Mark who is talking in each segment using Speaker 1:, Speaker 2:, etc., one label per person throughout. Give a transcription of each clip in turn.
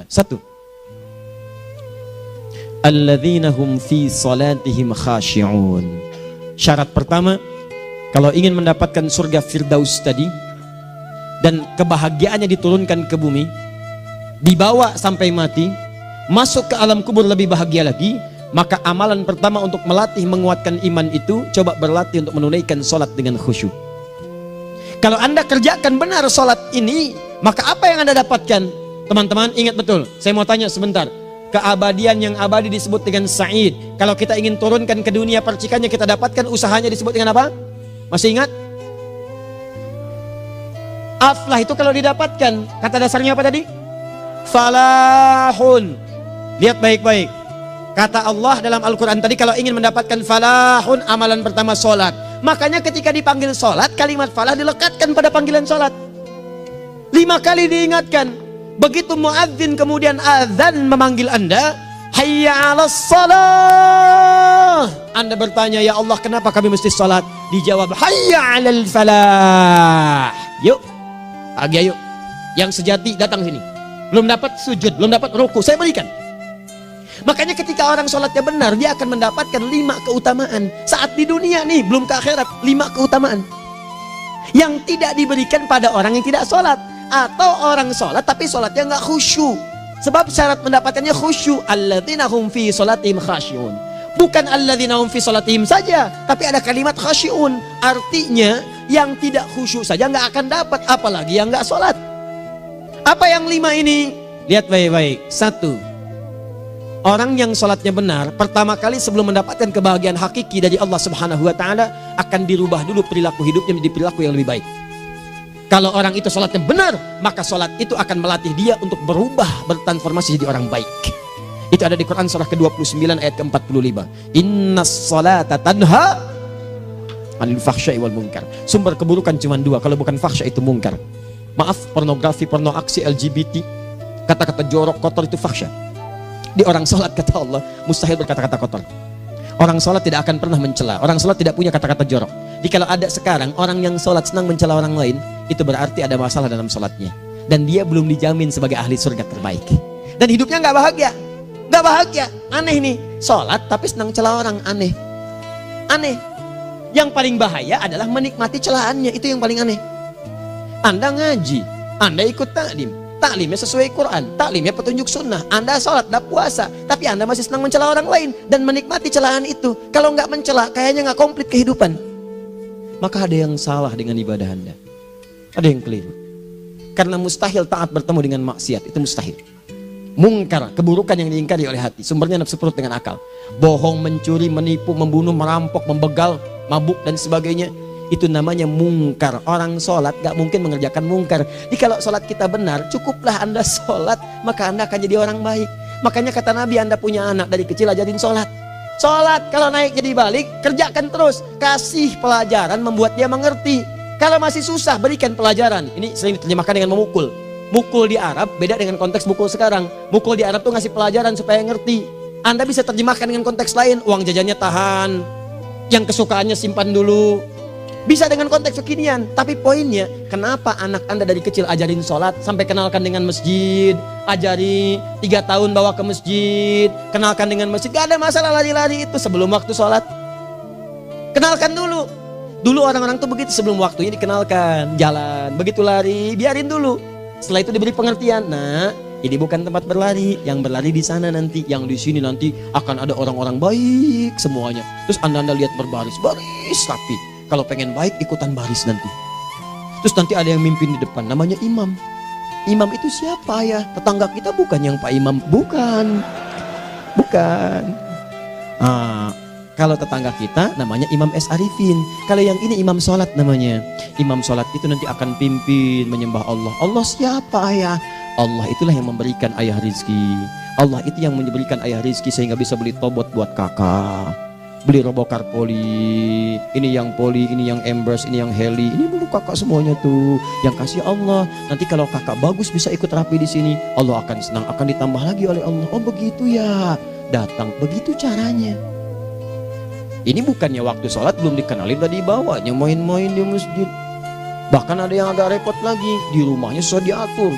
Speaker 1: Satu, alladzina hum fi salatihim khashi'un. Syarat pertama, kalau ingin mendapatkan surga Firdaus tadi dan kebahagiaannya diturunkan ke bumi, dibawa sampai mati, masuk ke alam kubur lebih bahagia lagi, maka amalan pertama untuk melatih menguatkan iman itu, coba berlatih untuk menunaikan sholat dengan khusyuk. Kalau Anda kerjakan benar sholat ini, maka apa yang Anda dapatkan? Teman-teman ingat betul, saya mau tanya sebentar. Keabadian yang abadi disebut dengan sa'id. Kalau kita ingin turunkan ke dunia percikannya kita dapatkan, usahanya disebut dengan apa? Masih ingat? Aflah itu kalau didapatkan, kata dasarnya apa tadi? Falahun. Lihat baik-baik. Kata Allah dalam Al-Quran tadi, kalau ingin mendapatkan falahun, amalan pertama sholat. Makanya ketika dipanggil sholat, kalimat falah dilekatkan pada panggilan sholat. 5 kali diingatkan. Begitu muadzin kemudian azan memanggil Anda, hayya 'alas shalah. Anda bertanya, ya Allah kenapa kami mesti sholat? Dijawab, hayya 'alal falah. Yuk, pagi yuk. Yang sejati datang sini. Belum dapat sujud, belum dapat ruku, saya berikan. Makanya ketika orang sholatnya benar, dia akan mendapatkan 5 keutamaan. Saat di dunia nih, belum ke akhirat, 5 keutamaan yang tidak diberikan pada orang yang tidak sholat. Atau orang sholat tapi sholatnya nggak khusyuk. Sebab syarat mendapatkannya khusyuk. Alladzina hum fi sholatihim khasyi'un. Bukan alladzina hum fi sholatihim saja, tapi ada kalimat khasyi'un. Artinya yang tidak khusyuk saja nggak akan dapat, apalagi yang nggak sholat. Apa yang 5 ini? Lihat baik-baik. 1, orang yang sholatnya benar, pertama kali sebelum mendapatkan kebahagiaan hakiki dari Allah Subhanahu wa Ta'ala, akan dirubah dulu perilaku hidupnya menjadi perilaku yang lebih baik. Kalau orang itu sholatnya benar, maka sholat itu akan melatih dia untuk berubah, bertransformasi jadi orang baik. Itu ada di Quran surah ke-29 ayat ke-45. Innas sholata tanha anil fahsya'i wal munkar. Sumber keburukan cuma 2, kalau bukan fahsya itu munkar. Maaf, pornografi, porno aksi, LGBT, kata-kata jorok, kotor itu fahsya. Di orang sholat kata Allah mustahil berkata-kata kotor. Orang sholat tidak akan pernah mencela. Orang sholat tidak punya kata-kata jorok. Jadi kalau ada sekarang orang yang sholat senang mencela orang lain, itu berarti ada masalah dalam sholatnya. Dan dia belum dijamin sebagai ahli surga terbaik. Dan hidupnya nggak bahagia. Nggak bahagia. Aneh nih. Sholat tapi senang celah orang. Aneh. Aneh. Yang paling bahaya adalah menikmati celahannya. Itu yang paling aneh. Anda ngaji. Anda ikut taklim. Taklimnya sesuai Quran, taklimnya petunjuk sunnah. Anda sholat, Anda puasa, tapi Anda masih senang mencela orang lain dan menikmati celahan itu. Kalau nggak mencela, kayaknya nggak komplit kehidupan. Maka ada yang salah dengan ibadah Anda. Ada yang keliru. Karena mustahil taat bertemu dengan maksiat, itu mustahil. Mungkar, keburukan yang diingkari oleh hati, sumbernya nafsu perut dengan akal. Bohong, mencuri, menipu, membunuh, merampok, membegal, mabuk dan sebagainya. Itu namanya mungkar. Orang sholat gak mungkin mengerjakan mungkar. Jadi kalau sholat kita benar, cukuplah Anda sholat, maka Anda akan jadi orang baik. Makanya kata Nabi, Anda punya anak dari kecil ajarin sholat. Sholat, kalau naik jadi balik, kerjakan terus. Kasih pelajaran membuat dia mengerti. Kalau masih susah, berikan pelajaran. Ini sering diterjemahkan dengan memukul. Mukul di Arab beda dengan konteks mukul sekarang. Mukul di Arab tuh ngasih pelajaran supaya ngerti. Anda bisa terjemahkan dengan konteks lain. Uang jajannya tahan, yang kesukaannya simpan dulu. Bisa dengan konteks kekinian, tapi poinnya, kenapa anak Anda dari kecil ajarin sholat, sampai kenalkan dengan masjid, ajari 3 tahun bawa ke masjid, kenalkan dengan masjid, gak ada masalah lari-lari itu sebelum waktu sholat. Kenalkan dulu. Dulu orang-orang tuh begitu, sebelum waktunya dikenalkan, jalan, begitu lari, biarin dulu. Setelah itu diberi pengertian, nah ini bukan tempat berlari, yang berlari di sana nanti, yang di sini nanti akan ada orang-orang baik semuanya. Terus Anda lihat berbaris, baris rapi. Kalau pengen baik ikutan baris nanti. Terus nanti ada yang mimpin di depan, namanya imam. Imam itu siapa ya? Tetangga kita bukan yang Pak Imam, bukan. Bukan. Kalau tetangga kita namanya Imam S. Arifin. Kalau yang ini imam sholat namanya. Imam sholat itu nanti akan pimpin menyembah Allah. Allah siapa ya? Allah itulah yang memberikan ayah rizki. Allah itu yang memberikan ayah rizki sehingga bisa beli tobot buat kakak, beli robokar poli, ini yang poli, ini yang embers, ini yang heli, ini dulu kakak semuanya tuh yang kasih Allah. Nanti kalau kakak bagus bisa ikut rapi di sini, Allah akan senang, akan ditambah lagi oleh Allah. Oh begitu ya, datang begitu caranya. Ini bukannya waktu sholat belum dikenalin tadi bawanya main-main di masjid. Bahkan ada yang agak repot lagi, di rumahnya susah diatur,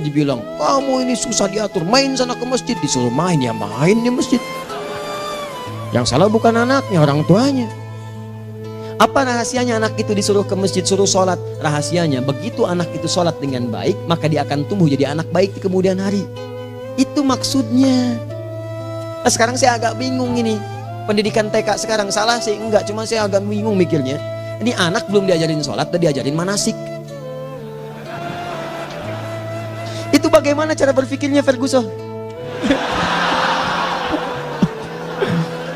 Speaker 1: dibilang, kamu ini susah diatur, main sana ke masjid, disuruh main, ya main di masjid. Yang salah bukan anaknya, orang tuanya. Apa rahasianya anak itu disuruh ke masjid, suruh sholat? Rahasianya, begitu anak itu sholat dengan baik, maka dia akan tumbuh jadi anak baik di kemudian hari. Itu maksudnya. Nah, sekarang saya agak bingung ini, pendidikan TK sekarang salah sih? Enggak, cuma saya agak bingung mikirnya. Ini anak belum diajarin sholat, udah diajarin manasik. Itu bagaimana cara berpikirnya Ferguson?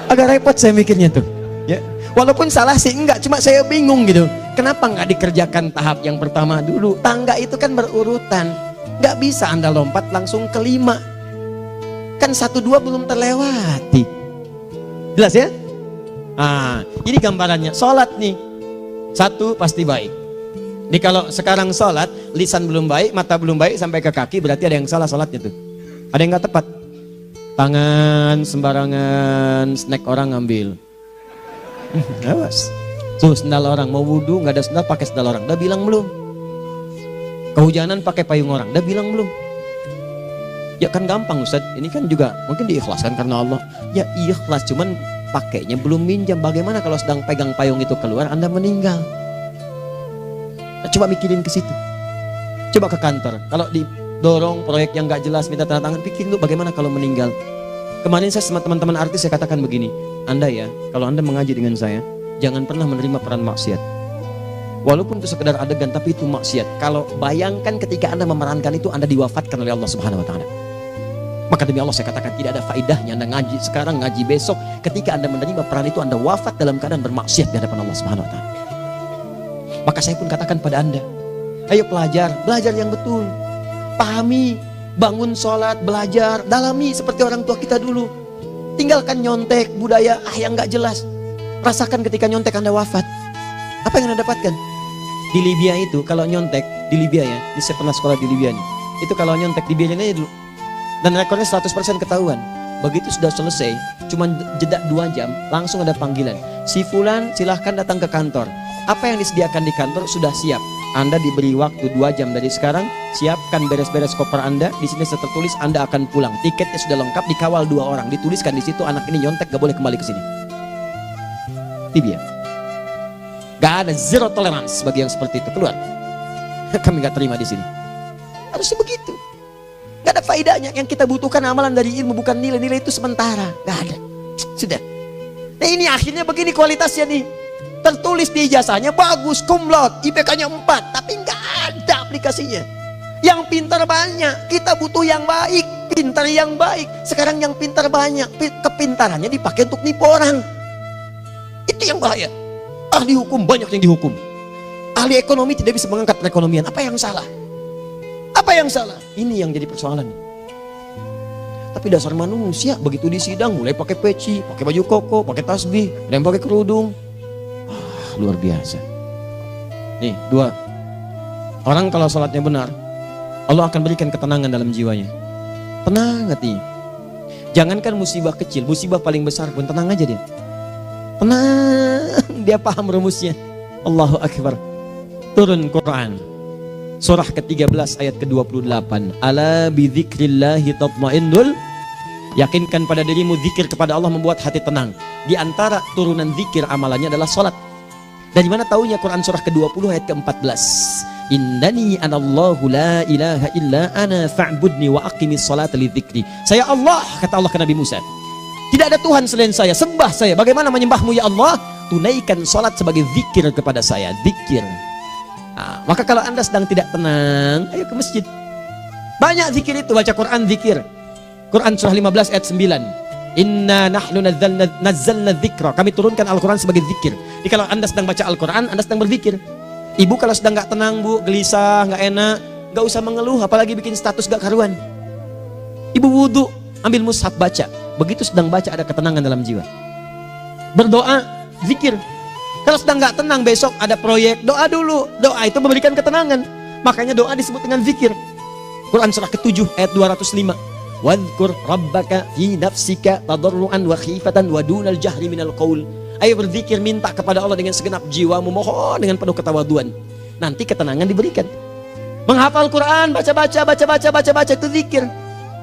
Speaker 1: Agak repot saya mikirnya tuh. Ya, walaupun salah sih enggak, cuma saya bingung gitu. Kenapa nggak dikerjakan tahap yang pertama dulu? Tangga itu kan berurutan, nggak bisa Anda lompat langsung ke 5. Kan 1, 2 belum terlewati. Jelas ya? Ah, ini gambarannya. Sholat nih. 1 pasti baik. Jadi kalau sekarang sholat, lisan belum baik, mata belum baik sampai ke kaki, berarti ada yang salah sholatnya tuh. Ada yang nggak tepat. Tangan sembarangan, snack orang ngambil. Awas. Tuh sendal orang, mau wudhu nggak ada sendal, pakai sendal orang. Udah bilang belum? Kehujanan pakai payung orang. Udah bilang belum? Ya kan gampang Ustaz. Ini kan juga mungkin diikhlaskan karena Allah. Ya ikhlas, cuman pakainya belum minjam. Bagaimana kalau sedang pegang payung itu keluar, Anda meninggal? Coba mikirin ke situ. Coba ke kantor. Kalau didorong proyek yang nggak jelas, minta tanda tangan, pikirin dulu bagaimana kalau meninggal. Kemarin saya sama teman-teman artis saya katakan begini, Anda ya, kalau Anda mengaji dengan saya, jangan pernah menerima peran maksiat. Walaupun itu sekedar adegan, tapi itu maksiat. Kalau bayangkan ketika Anda memerankan itu, Anda diwafatkan oleh Allah Subhanahu Wa Taala. Maka demi Allah saya katakan tidak ada faedahnya Anda ngaji sekarang, ngaji besok. Ketika Anda menerima peran itu, Anda wafat dalam keadaan bermaksiat di hadapan Allah Subhanahu Wa Taala. Maka saya pun katakan pada Anda, ayo belajar yang betul. Pahami, bangun sholat, belajar, dalami seperti orang tua kita dulu. Tinggalkan nyontek, budaya yang gak jelas. Rasakan ketika nyontek Anda wafat. Apa yang Anda dapatkan? Di Libya itu kalau nyontek, di Libya ya, saya pernah sekolah di Libya nih. Itu kalau nyontek di Libya aja dulu. Dan rekornya 100% ketahuan. Begitu sudah selesai, cuma jeda 2 jam, langsung ada panggilan. Si Fulan silahkan datang ke kantor. Apa yang disediakan di kantor sudah siap. Anda diberi waktu 2 jam dari sekarang, siapkan beres-beres koper Anda. Di sini tertulis Anda akan pulang. Tiketnya sudah lengkap, dikawal 2 orang. Dituliskan di situ anak ini nyontek gak boleh kembali ke sini. Libya. Gak ada zero tolerance bagi yang seperti itu, keluar. Kami gak terima di sini. Harusnya begitu. Gak ada faedahnya. Yang kita butuhkan amalan dari ilmu, bukan nilai-nilai itu sementara. Gak ada. Sudah. Nah ini akhirnya begini kualitasnya nih. Tertulis di ijazahnya bagus, cum laude, IPK-nya 4, tapi nggak ada aplikasinya. Yang pintar banyak, kita butuh yang baik, pintar yang baik. Sekarang yang pintar banyak, kepintarannya dipakai untuk nipu orang. Itu yang bahaya. Ahli hukum banyak yang dihukum. Ahli ekonomi tidak bisa mengangkat perekonomian. Apa yang salah? Apa yang salah? Ini yang jadi persoalan. Tapi dasar manusia begitu di sidang mulai pakai peci, pakai baju koko, pakai tasbih, ada yang pakai kerudung. Luar biasa. Nih 2. Orang kalau sholatnya benar, Allah akan berikan ketenangan dalam jiwanya. Tenang hatinya. Jangankan musibah kecil, musibah paling besar pun tenang aja dia. Tenang, dia paham rumusnya. Allahu Akbar. Turun Quran. Surah ke-13 ayat ke-28. Ala bidzikrillahi tatmainnul. Yakinkan pada dirimu zikir kepada Allah membuat hati tenang. Di antara turunan zikir amalannya adalah sholat. Dari mana taunya? Quran surah ke-20 ayat ke-14. Innani anallahu la ilaha illa ana fa'budni wa aqimis salata lidzikri. Saya Allah, kata Allah ke Nabi Musa. Tidak ada Tuhan selain saya, sembah saya. Bagaimana menyembahmu ya Allah? Tunaikan salat sebagai zikir kepada saya, zikir. Nah, maka kalau Anda sedang tidak tenang, ayo ke masjid. Banyak zikir itu, baca Quran zikir. Quran surah 15 ayat 9. Inna nahnu nazzalna dzikra. Kami turunkan Al-Quran sebagai zikir. Jadi kalau Anda sedang baca Al-Quran, Anda sedang berzikir. Ibu kalau sedang gak tenang, Bu, gelisah, gak enak, gak usah mengeluh, apalagi bikin status gak karuan. Ibu wudhu, ambil mushaf baca. Begitu sedang baca ada ketenangan dalam jiwa. Berdoa, zikir. Kalau sedang gak tenang, besok ada proyek, doa dulu. Doa itu memberikan ketenangan. Makanya doa disebut dengan zikir. Quran surah ke-7 ayat 205. Wadhkur rabbaka fi nafsika tadarruan wa khifatan wa dunal jahri minal qaul. Ayo berzikir, minta kepada Allah dengan segenap jiwamu, mohon dengan penuh ketawaduan. nanti ketenangan diberikan. Menghafal Quran, baca itu zikir.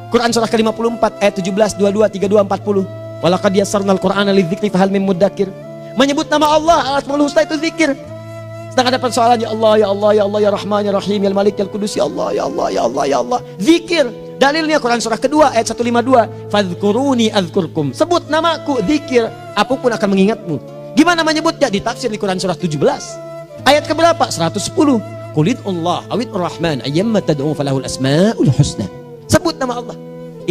Speaker 1: Quran surah ke-54 ayat 17, 22, 32, 40. Walaqad yassarnal Qur'ana lidzikri fahal mim mudzakir. Menyebut nama Allah, Al-Asmaul Husna itu zikir. Sedang ada persoalan, ya Allah, ya Allah, ya Allah, ya Rahman, ya Rahim, ya Malik, ya Qudus, ya Allah, ya Allah, ya Allah, ya Allah. Zikir. Dalilnya Quran surah kedua ayat 152. Fadhkuruni azkurkum. Sebut namaku, zikir. Apapun akan mengingatmu. Gimana menyebutnya? Ditafsir di Quran surah 17. Ayat keberapa? 110. Qulidullah awid rahman ayyamma tad'u falahul asmaul husna. Sebut nama Allah.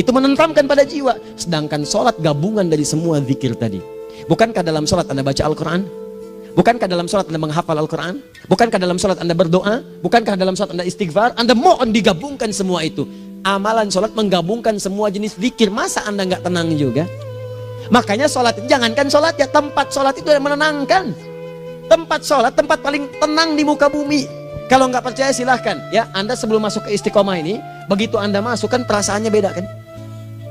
Speaker 1: Itu menentramkan pada jiwa. Sedangkan sholat gabungan dari semua zikir tadi. Bukankah dalam sholat Anda baca Al-Quran? Bukankah dalam sholat Anda menghafal Al-Quran? Bukankah dalam sholat Anda berdoa? Bukankah dalam sholat Anda istighfar? Anda mohon digabungkan semua itu. Amalan sholat menggabungkan semua jenis zikir. Masa Anda nggak tenang juga? Makanya sholat, jangankan sholat ya, tempat sholat itu yang menenangkan. Tempat sholat, tempat paling tenang di muka bumi. Kalau nggak percaya silahkan ya, Anda sebelum masuk ke Istiqomah ini, begitu Anda masuk kan perasaannya beda kan?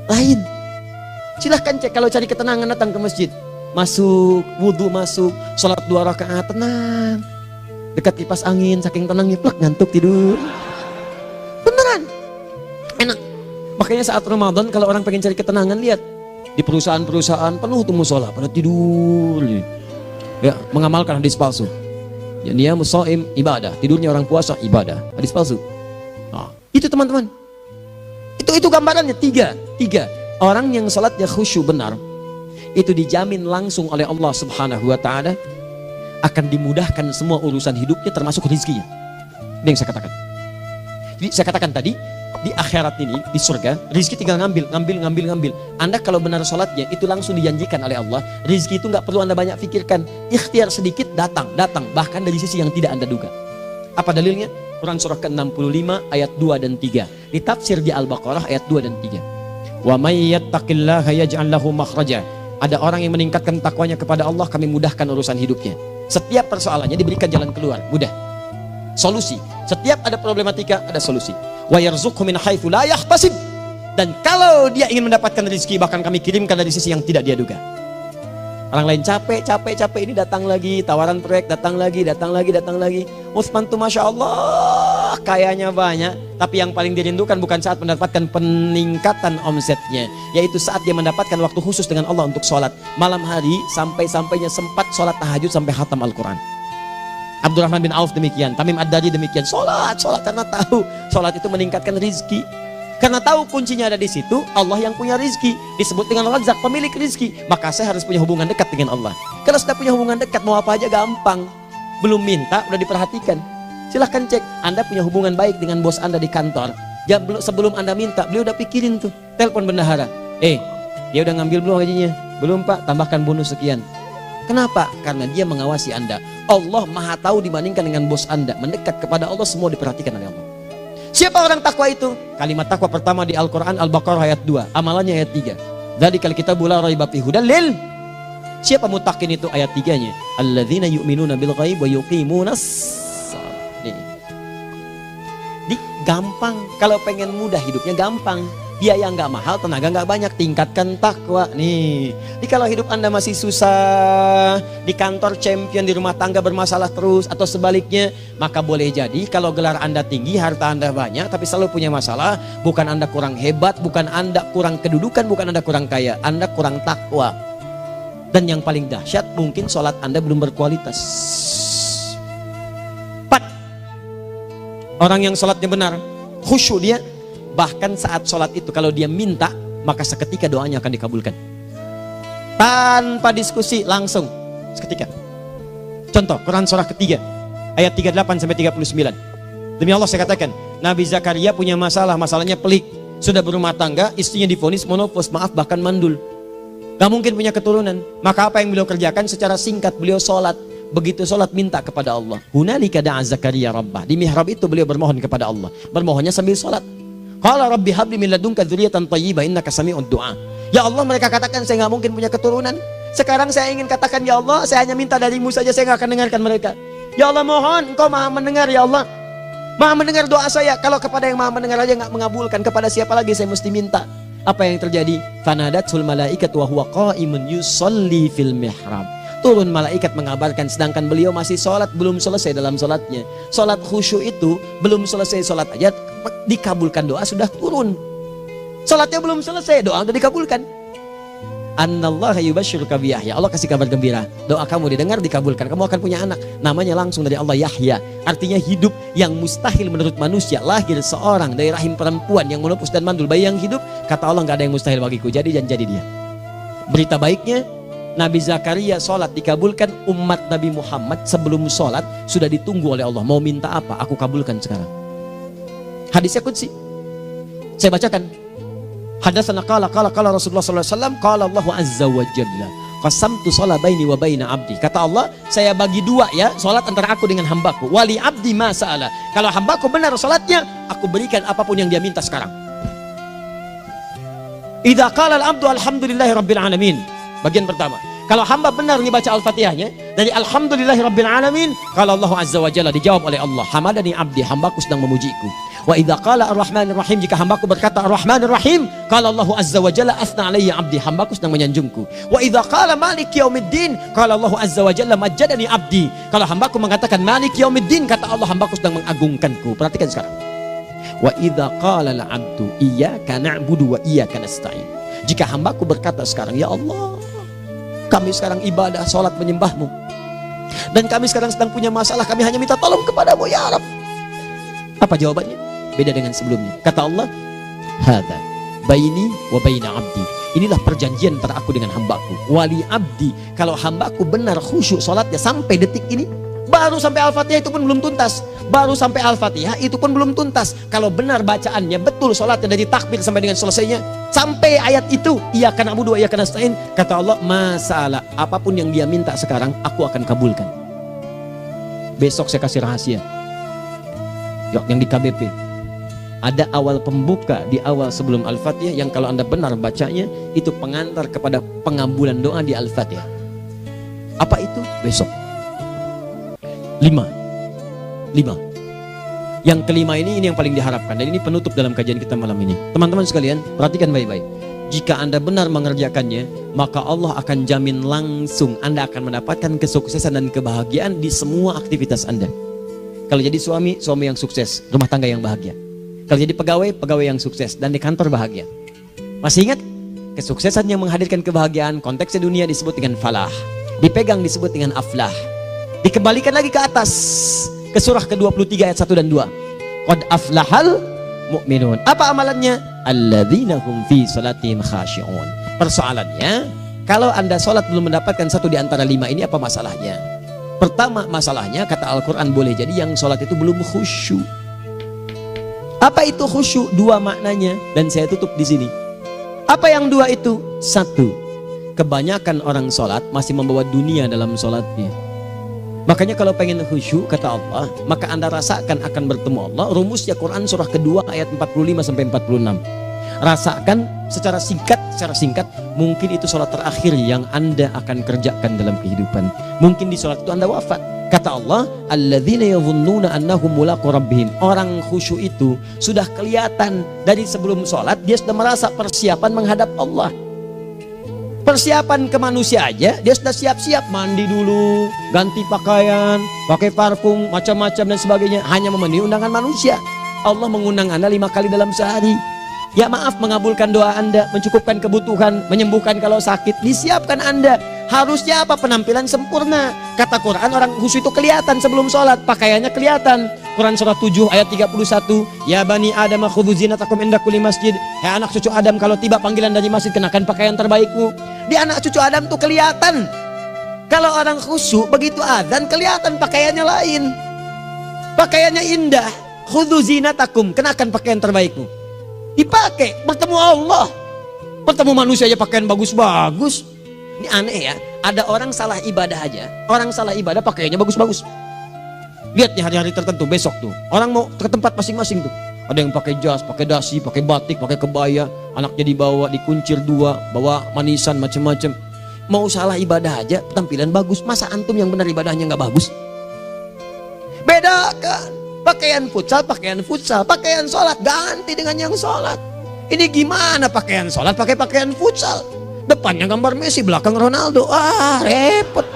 Speaker 1: Lain. Silahkan cek, kalau cari ketenangan datang ke masjid. Masuk, wudhu masuk, sholat 2 rakaat tenang. Dekat kipas angin, saking tenangnya plak ngantuk tidur. Beneran. Enak. Makanya saat Ramadan kalau orang pengen cari ketenangan, lihat di perusahaan-perusahaan penuh tuh musola pada tidur. Ya, mengamalkan hadis palsu. Ya, dia musoim ibadah, tidurnya orang puasa ibadah, hadis palsu. Nah, itu teman-teman. Itu gambarannya tiga. Orang yang salatnya khusyuk benar, itu dijamin langsung oleh Allah Subhanahu wa taala akan dimudahkan semua urusan hidupnya termasuk rezekinya. Ini yang saya katakan. Jadi saya katakan tadi, di akhirat ini, di surga, rezeki tinggal ngambil. Anda kalau benar sholatnya, itu langsung dijanjikan oleh Allah. Rezeki itu nggak perlu Anda banyak pikirkan. Ikhtiar sedikit, datang. Bahkan dari sisi yang tidak Anda duga. Apa dalilnya? Quran surah ke-65 ayat 2 dan 3. Ditafsir di Al-Baqarah ayat 2 dan 3. Wa may yattaqillaha yaj'al lahu makhraja. Ada orang yang meningkatkan takwanya kepada Allah, kami mudahkan urusan hidupnya. Setiap persoalannya diberikan jalan keluar, mudah. Solusi. Setiap ada problematika, ada solusi. Wa yarzuqhu min haitsu la yahtasib. Dan kalau dia ingin mendapatkan rezeki, bahkan kami kirimkan dari sisi yang tidak dia duga. Orang lain capek ini datang lagi, tawaran proyek datang lagi. Utsman tuh Masya Allah kayanya banyak, tapi yang paling dirindukan bukan saat mendapatkan peningkatan omsetnya, yaitu saat dia mendapatkan waktu khusus dengan Allah untuk sholat malam hari, sampai-sampainya sempat sholat tahajud sampai khatam Al-Quran. Abdurrahman bin Auf demikian, Tamim Ad-Dari demikian, sholat karena tahu sholat itu meningkatkan rizki. Karena tahu kuncinya ada di situ, Allah yang punya rizki, disebut dengan Razak, pemilik rizki. Maka saya harus punya hubungan dekat dengan Allah. Kalau sudah punya hubungan dekat, mau apa aja gampang. Belum minta, udah diperhatikan. Silahkan cek, Anda punya hubungan baik dengan bos Anda di kantor. Sebelum Anda minta, beliau udah pikirin tuh, telepon bendahara. Dia udah ngambil belum gajinya? Belum Pak, tambahkan bonus sekian. Kenapa? Karena dia mengawasi Anda. Allah maha tahu dibandingkan dengan bos Anda. Mendekat kepada Allah, semua diperhatikan oleh Allah. Siapa orang takwa itu? Kalimat takwa pertama di Al-Quran Al-Baqarah ayat 2, amalannya ayat 3. Dzalikal kitabu la raiba fihi hudal lil. Siapa mutakin itu? Ayat 3-nya. Alladzina yu'minuna bil ghaib wa yuqimunas shalah. Nih, gampang. Kalau pengen mudah hidupnya gampang. Biaya nggak mahal, tenaga nggak banyak, tingkatkan takwa nih. Jadi kalau hidup Anda masih susah, di kantor champion, di rumah tangga bermasalah terus, atau sebaliknya, maka boleh jadi kalau gelar Anda tinggi, harta Anda banyak, tapi selalu punya masalah. Bukan Anda kurang hebat, bukan Anda kurang kedudukan, bukan Anda kurang kaya, Anda kurang takwa. Dan yang paling dahsyat, mungkin sholat Anda belum berkualitas. 4. Orang yang sholatnya benar, khusyuk dia. Bahkan saat sholat itu kalau dia minta, maka seketika doanya akan dikabulkan. Tanpa diskusi, langsung seketika. Contoh, Quran surah ketiga ayat 38 sampai 39. Demi Allah saya katakan, Nabi Zakaria punya masalahnya pelik. Sudah berumah tangga, istrinya divonis monopos, maaf bahkan mandul. Gak mungkin punya keturunan. Maka apa yang beliau kerjakan? Secara singkat beliau sholat. Begitu sholat minta kepada Allah. Hunalika da'a Zakaria rabbah. Di mihrab itu beliau bermohon kepada Allah. Bermohonnya sambil sholat. Qala rabbi habli min ladunka dzurriyyatan thayyibah innaka sami'ud du'a. Ya Allah, mereka katakan saya nggak mungkin punya keturunan. Sekarang saya ingin katakan, ya Allah, saya hanya minta darimu saja, saya nggak akan dengarkan mereka. Ya Allah, mohon Engkau maha mendengar, ya Allah. Maha mendengar doa saya. Kalau kepada yang maha mendengar aja nggak mengabulkan, kepada siapa lagi saya mesti minta? Apa yang terjadi? Fanadatul malaikat wa huwa qa'imun yusolli fil mihrab. turun malaikat mengabarkan, sedangkan beliau masih sholat, belum selesai dalam sholatnya. Sholat khusyuk itu belum selesai sholat aja dikabulkan, doa sudah turun. Sholatnya belum selesai, doa sudah dikabulkan. Annallaha yubashshiruka bi Yahya. Allah kasih kabar gembira, doa kamu didengar, dikabulkan, kamu akan punya anak, namanya langsung dari Allah Yahya, artinya hidup yang mustahil menurut manusia. Lahir seorang dari rahim perempuan yang menepus dan mandul, bayi yang hidup, kata Allah nggak ada yang mustahil bagiku, jadi dan jadi dia. Berita baiknya, Nabi Zakaria sholat dikabulkan. Umat Nabi Muhammad sebelum sholat sudah ditunggu oleh Allah, mau minta apa aku kabulkan sekarang. Hadisnya qudsi, saya bacakan. Hadatsana qala Rasulullah sallallahu alaihi wasallam, qala Allahu azza wa jalla, qasamtu shalah baini wa baina abdi. Kata Allah, saya bagi dua ya salat antara aku dengan hambaku. Wali abdi ma sa'ala. Kalau hambaku benar salatnya, aku berikan apapun yang dia minta sekarang. Idza qala al-abdu alhamdulillahi rabbil alamin. Bagian pertama, kalau hamba benar dibaca Al-Fatihahnya dari alhamdulillahi rabbil alamin, kalau Allah azza wa jalla dijawab oleh Allah, hamadani abdi, hambaku sedang memujiku. Wa idza qala ar-rahmanir rahim, jika hambaku berkata ar-rahmanir rahim, qala Allah azza wa jalla asna alayya abdi, hambaku sedang menyanjungku. Wa idza qala maliki yaumiddin, qala Allah azza wa jalla majjadani abdi, kalau hambaku mengatakan maliki yaumiddin, kata Allah hambaku sedang mengagungkanku. Perhatikan sekarang. Wa idza qala al-abdu iyyaka na'budu wa iyyaka nasta'in, jika hambaku berkata sekarang, ya Allah, kami sekarang ibadah, sholat menyembahmu, dan kami sekarang sedang punya masalah, kami hanya minta tolong kepadamu ya Rabb. Apa jawabannya? Beda dengan sebelumnya. Kata Allah, hadza baini wa baina abdi, inilah perjanjian antara aku dengan hambaku. Wali abdi, kalau hambaku benar khusyuk sholatnya sampai detik ini, baru sampai Al-Fatihah itu pun belum tuntas, baru sampai Al-Fatihah itu pun belum tuntas. Kalau benar bacaannya betul, sholatnya dari takbir sampai dengan selesainya, sampai ayat itu, iyyaka na'budu wa iyyaka nasta'in, kata Allah, masalah apapun yang dia minta sekarang aku akan kabulkan. Besok saya kasih rahasia yang di KBP, ada awal pembuka di awal sebelum Al-Fatihah yang kalau anda benar bacanya itu pengantar kepada pengabulan doa di Al-Fatihah. Apa itu? Besok. 5. Yang kelima ini yang paling diharapkan, dan ini penutup dalam kajian kita malam ini. Teman-teman sekalian, perhatikan baik-baik. Jika anda benar mengerjakannya, maka Allah akan jamin langsung anda akan mendapatkan kesuksesan dan kebahagiaan di semua aktivitas anda. Kalau jadi suami, suami yang sukses, rumah tangga yang bahagia. Kalau jadi pegawai, pegawai yang sukses, dan di kantor bahagia. Masih ingat? Kesuksesan yang menghadirkan kebahagiaan, konteksnya dunia disebut dengan falah, dipegang disebut dengan aflah. Dikembalikan lagi ke atas, ke surah ke-23 ayat 1 dan 2. Qad aflahal mu'minun. Apa amalannya? Alladzina hum fi salatihim khashi'un. Persoalannya, kalau anda sholat belum mendapatkan satu di antara 5 ini, apa masalahnya? Pertama masalahnya, kata Al-Quran, boleh jadi yang sholat itu belum khusyuk. Apa itu khusyuk? 2 maknanya, dan saya tutup di sini. Apa yang 2 itu? 1, kebanyakan orang sholat masih membawa dunia dalam sholatnya. Makanya kalau pengen khusyuk, kata Allah, maka anda rasakan akan bertemu Allah. Rumusnya Quran surah kedua ayat 45 sampai 46. Rasakan secara singkat, mungkin itu sholat terakhir yang anda akan kerjakan dalam kehidupan. Mungkin di sholat itu anda wafat. Kata Allah, alladzina yadhunnuna annahum mulaqu rabbihim. Orang khusyuk itu sudah kelihatan dari sebelum sholat, dia sudah merasa persiapan menghadap Allah. Persiapan ke manusia aja, dia sudah siap-siap, mandi dulu, ganti pakaian, pakai parfum, macam-macam dan sebagainya, hanya memenuhi undangan manusia. Allah mengundang anda 5 kali dalam sehari. Ya maaf, mengabulkan doa anda, mencukupkan kebutuhan, menyembuhkan kalau sakit, disiapkan anda. Harusnya apa? Penampilan sempurna. Kata Quran, orang khusyuk itu kelihatan sebelum sholat, pakaiannya kelihatan. Quran surah 7 ayat 31, ya bani Adam khudhu zinatakum inda kulli masjid. Hai anak cucu Adam, kalau tiba panggilan dari masjid, kenakan pakaian terbaikmu. Di anak cucu Adam tuh kelihatan. Kalau orang khusyuk, begitu adzan kelihatan pakaiannya lain. Pakaiannya indah. Khudhu zinatakum, kenakan pakaian terbaikmu. Dipakai, bertemu Allah. Bertemu manusia aja pakaian bagus-bagus. Ini aneh ya, ada orang salah ibadah aja. Orang salah ibadah pakaiannya bagus-bagus. Lihat nih hari-hari tertentu, besok tuh orang mau ke tempat masing-masing tuh. Ada yang pakai jas, pakai dasi, pakai batik, pakai kebaya. Anaknya dibawa, dikuncir 2, bawa manisan macam-macam. Mau salah ibadah aja, tampilan bagus. Masa antum yang benar ibadahnya nggak bagus? Bedakan. Pakaian futsal, pakaian sholat ganti dengan yang sholat. Ini gimana pakaian sholat pakai pakaian futsal? Depannya gambar Messi, belakang Ronaldo. Ah, repot.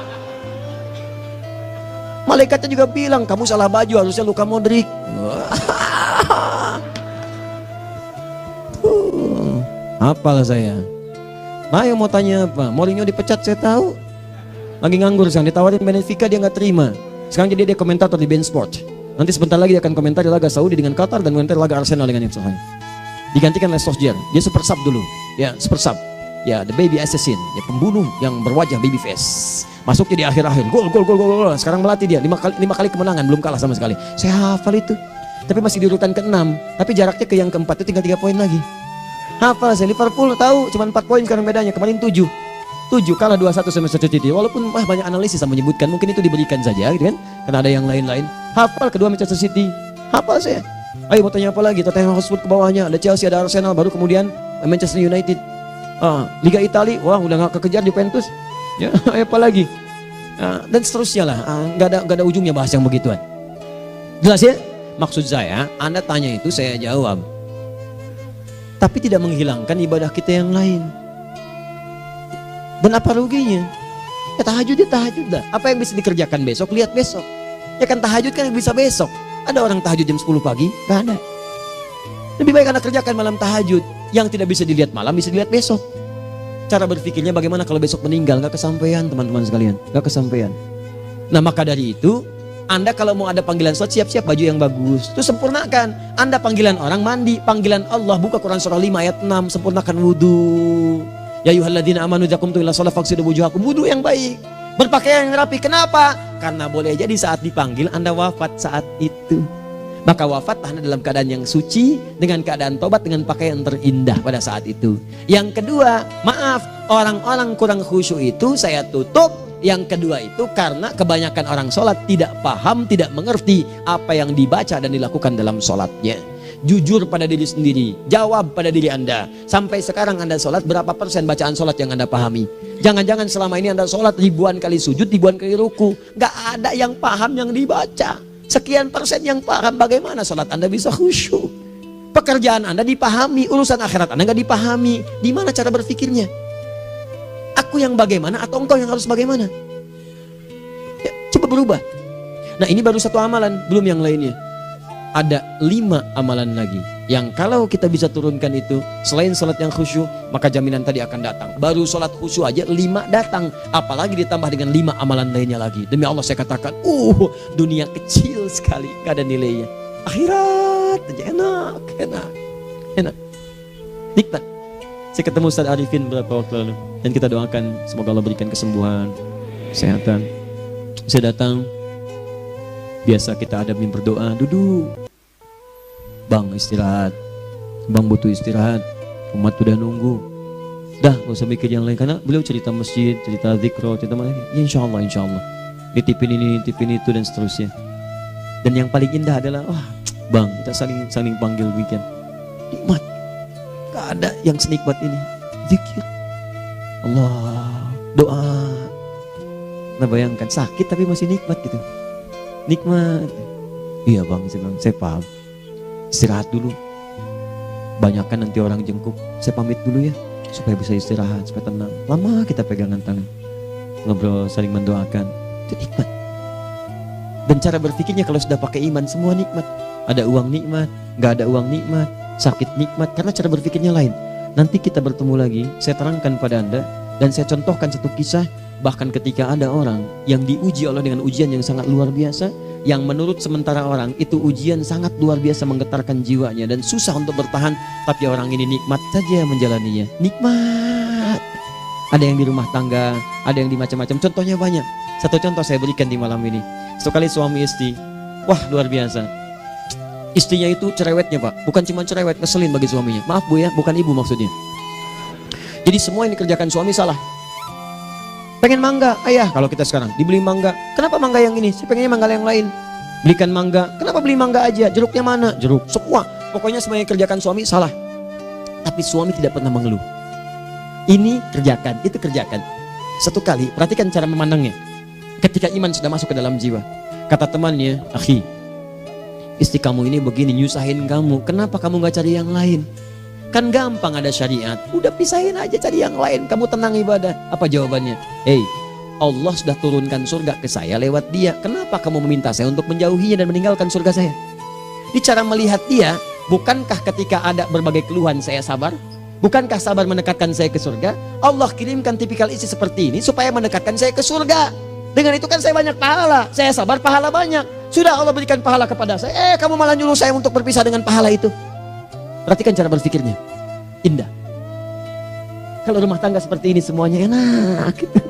Speaker 1: Malaikatnya juga bilang, kamu salah baju, harusnya Luka Modric. Hafal saya. Nah, yang mau tanya apa? Mourinho dipecat saya tahu. Lagi nganggur sekarang, ditawarin Benfica dia nggak terima. Sekarang jadi dia komentator di BeIN Sport. Nanti sebentar lagi dia akan komentar di laga Saudi dengan Qatar dan komentar laga Arsenal dengan Ipswich. Digantikan oleh Solskjaer. Dia super sub dulu. Ya, super sub. Ya, the baby assassin, ya pembunuh yang berwajah baby face. Masuknya di akhir-akhir, gol. Sekarang melatih dia 5 kali kemenangan, belum kalah sama sekali. Saya hafal itu. Tapi masih di urutan ke-6, tapi jaraknya ke yang keempat itu tinggal 3 poin lagi. Hafal saya. Liverpool tahu cuma 4 poin sekarang bedanya, kemarin 7 kalah 2-1 sama Manchester City. Walaupun banyak analisis yang menyebutkan mungkin itu diberikan saja gitu kan, karena ada yang lain-lain. Hafal kedua Manchester City. Hafal saya. Ayo mau tanya apa lagi? Tottenham Hotspur ke bawahnya, ada Chelsea, ada Arsenal, baru kemudian Manchester United. Liga Italia, wah udah gak kekejar Juventus. Ya, apa lagi? Dan seterusnya lah. Gak ada ujungnya bahas yang begituan. Jelas ya? Maksud saya, Anda tanya itu saya jawab. Tapi tidak menghilangkan ibadah kita yang lain. Dan apa ruginya? Ya tahajud dah. Apa yang bisa dikerjakan besok, lihat besok. Ya kan tahajud kan bisa besok. Ada orang tahajud jam 10 pagi? Gak ada. Lebih baik Anda kerjakan malam tahajud. Yang tidak bisa dilihat malam bisa dilihat besok. Cara berpikirnya bagaimana kalau besok meninggal? Gak kesampaian teman-teman sekalian. Gak kesampaian. Nah maka dari itu, Anda kalau mau ada panggilan sholat, siap-siap baju yang bagus. Itu sempurnakan. Anda panggilan orang mandi. Panggilan Allah, buka Quran surah 5 ayat 6. Sempurnakan wudhu. Ya ayyuhalladzina amanu idza qumtum ila shalah faghsilu wujuhakum. Wudhu yang baik. Berpakaian yang rapi. Kenapa? Karena boleh jadi saat dipanggil Anda wafat saat itu. Maka wafat Anda dalam keadaan yang suci, dengan keadaan tobat, dengan pakaian terindah pada saat itu. Yang kedua, maaf, orang-orang kurang khusyuk itu saya tutup. Yang kedua itu karena kebanyakan orang sholat tidak paham, tidak mengerti apa yang dibaca dan dilakukan dalam sholatnya. Jujur pada diri sendiri, jawab pada diri Anda. Sampai sekarang Anda sholat, berapa persen bacaan sholat yang Anda pahami? Jangan-jangan selama ini Anda sholat ribuan kali sujud, ribuan kali ruku. Gak ada yang paham yang dibaca. Sekian persen yang paham, bagaimana sholat Anda bisa khusyuk? Pekerjaan Anda dipahami, urusan akhirat Anda gak dipahami. Di mana cara berpikirnya? Aku yang bagaimana atau engkau yang harus bagaimana? Ya, coba berubah. Nah ini baru satu amalan, belum yang lainnya. Ada 5 amalan lagi yang kalau kita bisa turunkan itu, selain sholat yang khusyuk, maka jaminan tadi akan datang. Baru sholat khusyuk aja 5 datang, apalagi ditambah dengan 5 amalan lainnya lagi. Demi Allah saya katakan, dunia kecil sekali, gak ada nilainya. Akhirat aja enak, nikmat. Saya ketemu Ustaz Arifin beberapa waktu lalu, dan kita doakan semoga Allah berikan kesembuhan, kesehatan. Saya datang, biasa kita adamin berdoa, duduk. Bang istirahat, bang butuh istirahat, umat udah nunggu. Dah gak usah mikir yang lain, karena beliau cerita masjid, cerita zikro, cerita mana. Ya insya Allah. Nitipin ini, nitipin itu dan seterusnya. Dan yang paling indah adalah, bang kita saling panggil weekend. Nikmat, gak ada yang senikmat ini. Zikir, Allah, doa. Nah bayangkan sakit tapi masih nikmat gitu. Nikmat. Iya bang, saya paham. Istirahat dulu. Banyakkan nanti orang jengkuk. Saya pamit dulu ya, supaya bisa istirahat, supaya tenang. Lama kita pegangan tangan, ngobrol, saling mendoakan. Itu nikmat. Dan cara berpikirnya kalau sudah pakai iman, semua nikmat. Ada uang nikmat, gak ada uang nikmat, sakit nikmat. Karena cara berpikirnya lain. Nanti kita bertemu lagi, saya terangkan pada Anda. Dan saya contohkan satu kisah. Bahkan ketika ada orang yang diuji Allah dengan ujian yang sangat luar biasa, yang menurut sementara orang itu ujian sangat luar biasa menggetarkan jiwanya dan susah untuk bertahan, tapi orang ini nikmat saja menjalaninya. Nikmat. Ada yang di rumah tangga, ada yang di macam-macam. Contohnya banyak. Satu contoh saya berikan di malam ini. Sekali suami istri, wah luar biasa. Istrinya itu cerewetnya Pak, bukan cuma cerewet, ngeselin bagi suaminya. Maaf Bu ya, bukan ibu maksudnya. Jadi semua yang dikerjakan suami salah. Pengen mangga, ayah kalau kita sekarang dibeli mangga. Kenapa mangga yang ini? Saya pengennya mangga yang lain. Belikan mangga. Kenapa beli mangga aja? Jeruknya mana? Jeruk. Semua. Pokoknya semua yang kerjakan suami salah. Tapi suami tidak pernah mengeluh. Ini kerjakan, itu kerjakan. Satu kali, perhatikan cara memandangnya. Ketika iman sudah masuk ke dalam jiwa. Kata temannya, akhi, istri kamu ini begini, nyusahin kamu. Kenapa kamu gak cari yang lain? Kan gampang ada syariat. Udah pisahin aja, cari yang lain. Kamu tenang ibadah. Apa jawabannya? Hey, Allah sudah turunkan surga ke saya lewat dia. Kenapa kamu meminta saya untuk menjauhinya dan meninggalkan surga saya? Di cara melihat dia, bukankah ketika ada berbagai keluhan saya sabar? Bukankah sabar mendekatkan saya ke surga? Allah kirimkan tipikal istri seperti ini supaya mendekatkan saya ke surga. Dengan itu kan saya banyak pahala. Saya sabar, pahala banyak. Sudah Allah berikan pahala kepada saya. Kamu malah nyuruh saya untuk berpisah dengan pahala itu. Perhatikan cara berpikirnya. Indah. Kalau rumah tangga seperti ini semuanya enak gitu.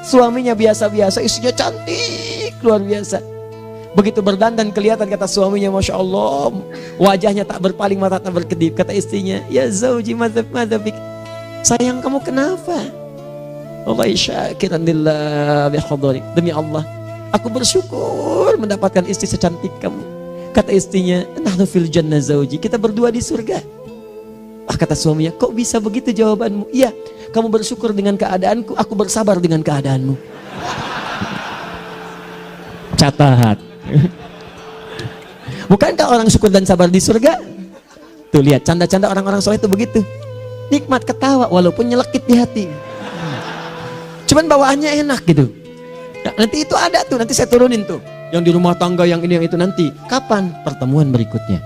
Speaker 1: Suaminya biasa-biasa, istrinya cantik, luar biasa. Begitu berdandan kelihatan, kata suaminya, Masya Allah, wajahnya tak berpaling, mata tak berkedip. Kata istrinya, ya zauji madzabik, sayang kamu kenapa? Allah syakiran lillah bihadari. Demi Allah, aku bersyukur mendapatkan istri secantik kamu. Kata istrinya, nahnu fil jannah zauji, kita berdua di surga. Kata suaminya, kok bisa begitu jawabanmu? Iya, kamu bersyukur dengan keadaanku, aku bersabar dengan keadaanmu. Catat. Bukankah orang syukur dan sabar di surga? Tuh lihat, canda-canda orang-orang soleh itu begitu. Nikmat ketawa walaupun nyelekit di hati. Cuman bawaannya enak gitu. Nah, nanti itu ada tuh, nanti saya turunin tuh. Yang di rumah tangga, yang ini, yang itu nanti. Kapan? Pertemuan berikutnya.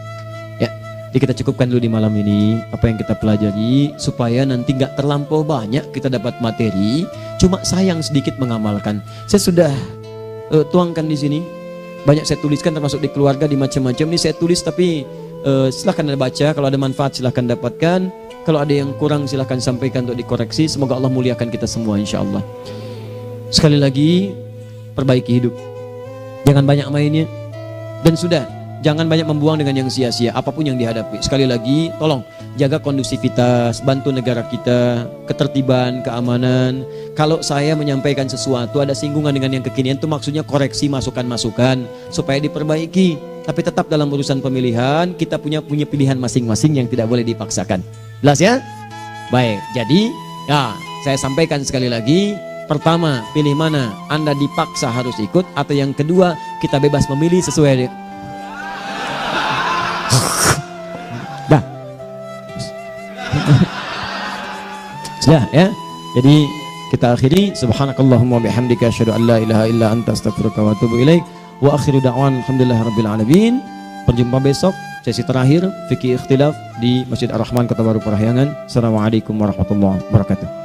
Speaker 1: Ya, jadi kita cukupkan dulu di malam ini apa yang kita pelajari, supaya nanti nggak terlampau banyak kita dapat materi. Cuma sayang sedikit mengamalkan. Saya sudah tuangkan di sini. Banyak saya tuliskan, termasuk di keluarga, di macam-macam. Ini saya tulis, tapi silahkan Anda baca. Kalau ada manfaat silahkan dapatkan. Kalau ada yang kurang silahkan sampaikan untuk dikoreksi. Semoga Allah muliakan kita semua insya Allah. Sekali lagi, perbaiki hidup. Jangan banyak mainnya. Dan sudah, jangan banyak membuang dengan yang sia-sia, apapun yang dihadapi. Sekali lagi, tolong jaga kondusivitas, bantu negara kita, ketertiban, keamanan. Kalau saya menyampaikan sesuatu ada singgungan dengan yang kekinian, itu maksudnya koreksi masukan-masukan supaya diperbaiki. Tapi tetap dalam urusan pemilihan kita punya pilihan masing-masing yang tidak boleh dipaksakan. Jelas ya? Baik, jadi ya saya sampaikan sekali lagi. Pertama, pilih mana? Anda dipaksa harus ikut, atau yang kedua, kita bebas memilih sesuai. Dah. Sudah ya. Jadi kita akhiri, subhanakallahumma bihamdika asyhadu an la ilaha illa anta astaghfiruka wa atubu ilaik. Wa akhiru da'wan alhamdulillahirabbil alamin. Berjumpa besok sesi terakhir fikih ikhtilaf di Masjid Ar-Rahman Kota Baru Parahyangan. Assalamualaikum warahmatullahi wabarakatuh.